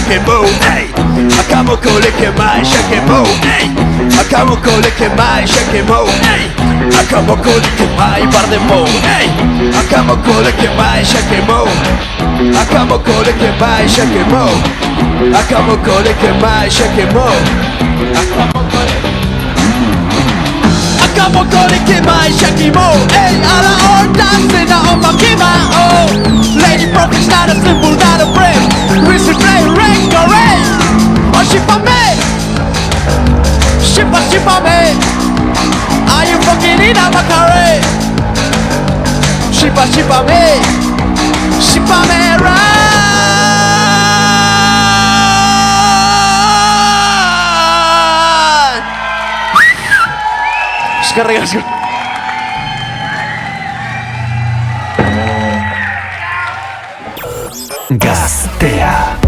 que move, ey. Acabo con el que mais, que move, ey. Acabo con el que mais, que move, ey. Acabo con el que mais, par de move, ey. Acabo con el que mais, que move. Acabo con el que mais, que move. Acabo con el que mais, que move. Acabo con el que mais, que move, ey. A la horda se na omakima, oh. Lady Prophet, not a symbol, not a brave. We should play Rangoray. Oh, shipame, shipame. Are you fucking in a macare? Shipame, shipame, run. Eskerrik asko. Gaztea.